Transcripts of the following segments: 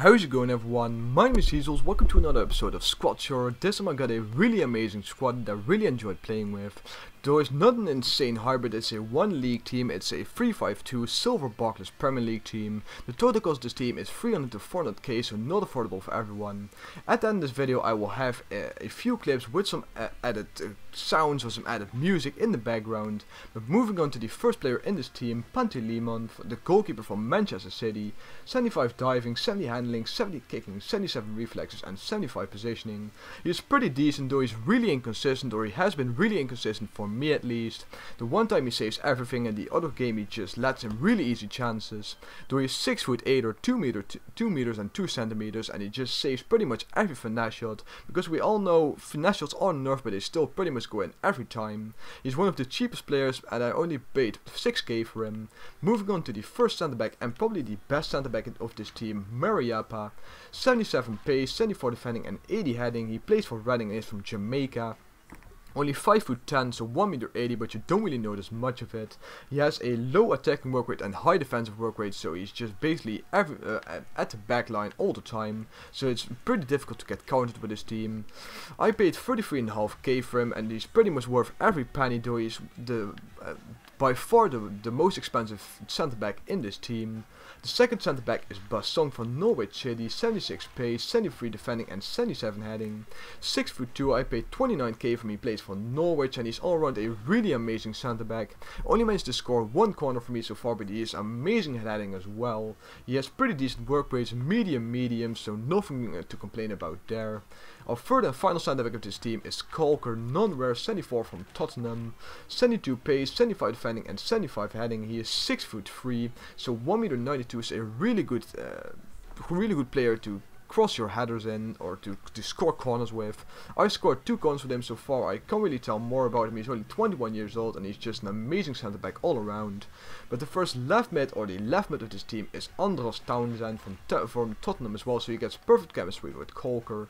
How's it going, everyone? My name is heezerules. Welcome to another episode of Squad Shore. This time I got a really amazing squad that I really enjoyed playing with. Though it's not an insane hybrid, it's a one league team, it's a 3-5-2 Silver Barclays Premier League team. The total cost of this team is 300 to 400k, so not affordable for everyone. At the end of this video I will have a few clips with some added sounds or some added music in the background. But moving on to the first player in this team, Pantelimon, the goalkeeper from Manchester City. 75 diving, 70 handling, 70 kicking, 77 reflexes and 75 positioning. He is pretty decent, though he's really inconsistent, or he has been really inconsistent for me at least. The one time he saves everything, and the other game he just lets in really easy chances. Though he's 6'8" or 2 meters and 2 centimeters, and he just saves pretty much every finesse shot, because we all know finesse shots are nerfed, but they still pretty much go in every time. He's one of the cheapest players, and I only paid 6k for him. Moving on to the first centre back, and probably the best centre back of this team, Mariappa. 77 pace, 74 defending and 80 heading. He plays for Reading and is from Jamaica. Only 5'10", so 1m80, but you don't really notice much of it. He has a low attacking work rate and high defensive work rate, so he's just basically at the back line all the time. So it's pretty difficult to get countered with his team. I paid 33.5k for him, and he's pretty much worth every penny, though he's by far the most expensive centre back in this team. The second centre back is Basong from Norwich City, 76 pace, 73 defending and 77 heading. 6'2", I paid 29k for him. He plays for Norwich and he's all around a really amazing centre back. Only managed to score one corner for me so far, but he is amazing at heading as well. He has pretty decent work rates, medium, so nothing to complain about there. Our third and final centre back of this team is Kalker, non-rare, 74 from Tottenham, 72 pace, 75 defending and 75 heading. He is 6'3", so 1m92 is a really good player to cross your headers in, or to score corners with. I scored 2 corners with him so far. I can't really tell more about him. He's only 21 years old and he's just an amazing centre back all around. But the first left mid, or the left mid of this team, is Andros Townsend from Tottenham as well, so he gets perfect chemistry with Kalker.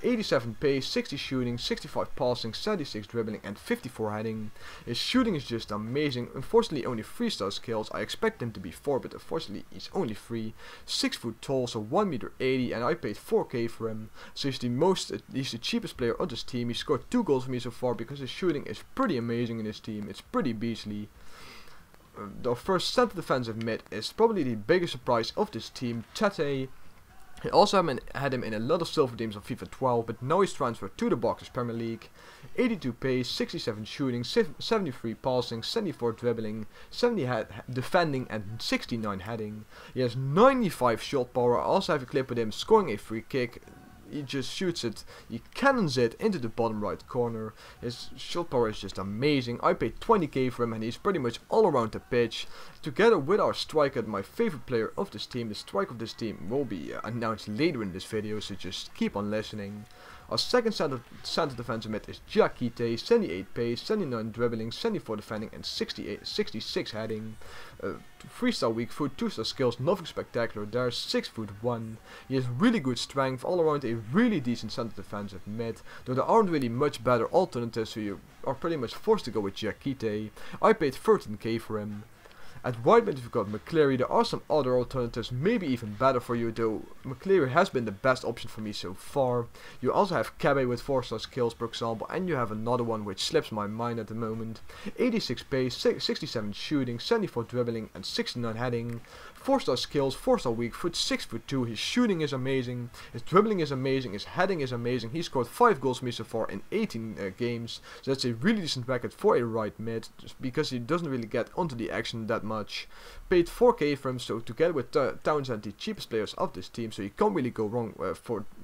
87 pace, 60 shooting, 65 passing, 76 dribbling and 54 heading. His shooting is just amazing. Unfortunately only 3-star skills. I expect him to be 4, but unfortunately he's only 3. 6 foot tall, so 1m80, and I paid 4k for him. So he's the cheapest player on this team. He scored 2 goals for me so far because his shooting is pretty amazing in this team. It's pretty beastly. The first centre defensive mid is probably the biggest surprise of this team, Tete. I also had him in a lot of silver teams on FIFA 12, but now he's transferred to the Barclays Premier League. 82 pace, 67 shooting, 73 passing, 74 dribbling, 70 defending and 69 heading. He has 95 shot power. I also have a clip with him scoring a free kick. He just shoots it, he cannons it into the bottom right corner. His shot power is just amazing. I paid 20k for him and he's pretty much all around the pitch. Together with our striker, my favorite player of this team. The striker of this team will be announced later in this video, so just keep on listening. Our second centre defensive mid is Diakite, 78 pace, 79 dribbling, 74 defending and 66 heading. 3-star weak foot, 2-star skills, nothing spectacular there, 6'1". He has really good strength, all around a really decent centre defensive mid, though there aren't really much better alternatives, so you are pretty much forced to go with Diakite. I paid 13k for him. At right mid, you've got McCleary. There are some other alternatives, maybe even better for you, though McCleary has been the best option for me so far. You also have Cabbe with 4-star skills, for example, and you have another one which slips my mind at the moment. 86 pace, 67 shooting, 74 dribbling and 69 heading. 4-star skills, 4-star weak foot, 6'2". His shooting is amazing, his dribbling is amazing, his heading is amazing. He scored 5 goals for me so far in 18 games, so that's a really decent record for a right mid, just because he doesn't really get onto the action that much. Paid 4k for him, so together with Townsend, the cheapest players of this team, so you can't really go wrong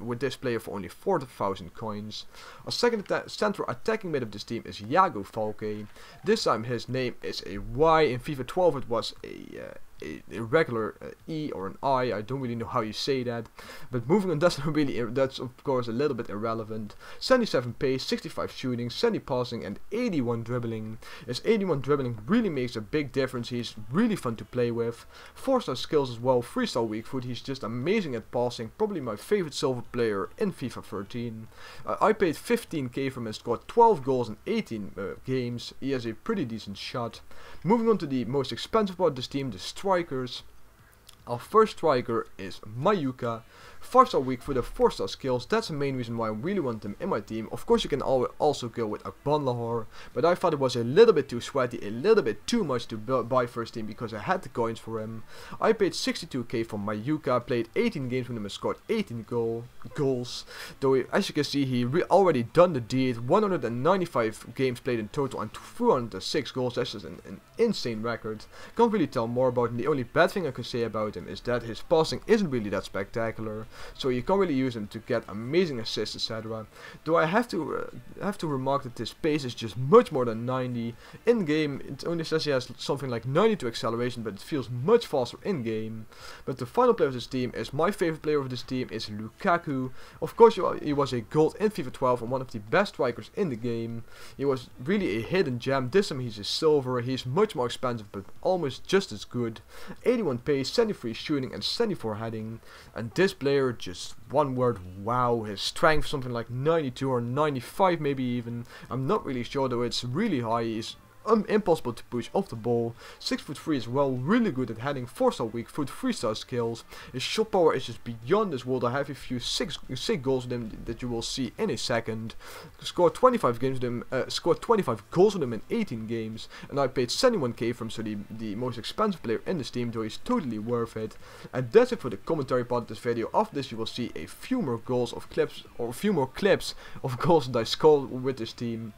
with this player for only 4,000 coins. Our second central attacking mid of this team is Iago Falque. This time his name is a Y. In FIFA 12 it was a regular E or an I don't really know how you say that, but moving on, that's of course a little bit irrelevant. 77 pace, 65 shooting, 70 passing and 81 dribbling. His 81 dribbling really makes a big difference. He's really fun to play with. 4-star skills as well, 3-star weak foot. He's just amazing at passing, probably my favorite silver player in FIFA 13. I paid 15k from him, scored 12 goals in 18 games. He has a pretty decent shot. Moving on to the most expensive part of this team, the strikers. Our first striker is Mayuka. 5-star weak for the 4-star skills. That's the main reason why I really want him in my team. Of course you can also go with Akban Lahore, but I thought it was a little bit too sweaty, a little bit too much to buy first team because I had the coins for him. I paid 62k for Mayuka, played 18 games with him and scored 18 goals. Though as you can see he already done the deed. 195 games played in total and 206 goals. That's just an insane record. Can't really tell more about him. The only bad thing I can say about him is that his passing isn't really that spectacular, so you can't really use him to get amazing assists, etc. Though I have to remark that his pace is just much more than 90. In game it only says he has something like 92 acceleration, but it feels much faster in game. But the final player of this team is my favorite player of this team, is Lukaku. Of course he was a gold in FIFA 12 and one of the best strikers in the game. He was really a hidden gem. This time he's a silver. He's much more expensive but almost just as good. 81 pace, 73 shooting and 74 heading. And this player, just one word, wow. His strength something like 92 or 95 maybe even. I'm not really sure though, it's really high. He's impossible to push off the ball. 6'3" as well, really good at heading. 4-star weak foot, 3-star skills. His shot power is just beyond this world. I have a few sick goals with him that you will see in a second. Scored 25 games with him, scored 25 goals with him in 18 games, and I paid 71k for him, so the most expensive player in this team, though he's totally worth it. And that's it for the commentary part of this video. After this you will see a few more clips of goals that I scored with this team.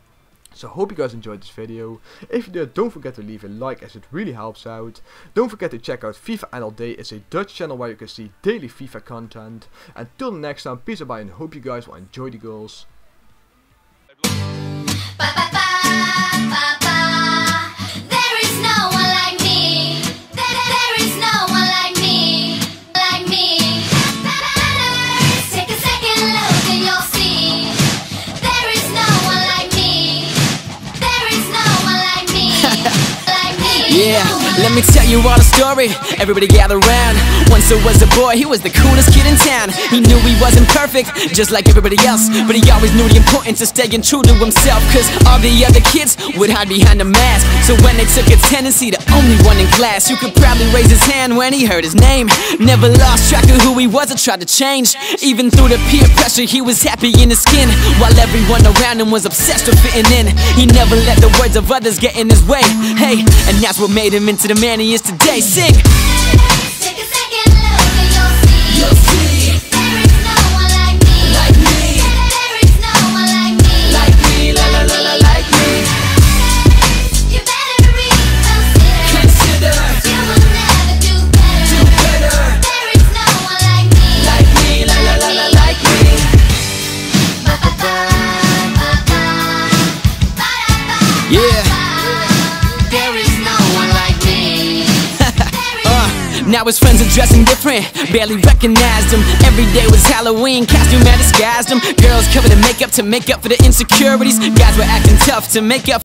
So I hope you guys enjoyed this video. If you did, don't forget to leave a like as it really helps out. Don't forget to check out FIFA NL Day. It's a Dutch channel where you can see daily FIFA content. Until the next time, peace and bye, and hope you guys will enjoy the goals. Yeah, let me tell you all a story. Everybody gather round. Once there was a boy, he was the coolest kid in town. He knew he wasn't perfect, just like everybody else, but he always knew the importance of staying true to himself. Cause all the other kids would hide behind a mask. So when they took attendance, he the only one in class. You could probably raise his hand when he heard his name. Never lost track of who he was or tried to change. Even through the peer pressure, he was happy in his skin, while everyone around him was obsessed with fitting in. He never let the words of others get in his way. Hey, and that's what made him into the man he is today. Sing! Take a second look and you'll see. There is no one like me. Like me. There is no one like me. Like me, la la la la, like me. You better reconsider. You will never do better. There is no one like me. Like me, la la la la, like me. Yeah. Now his friends are dressing different, barely recognized him. Every day was Halloween, costume that disguised him. Girls covered in makeup to make up for the insecurities. Guys were acting tough to make up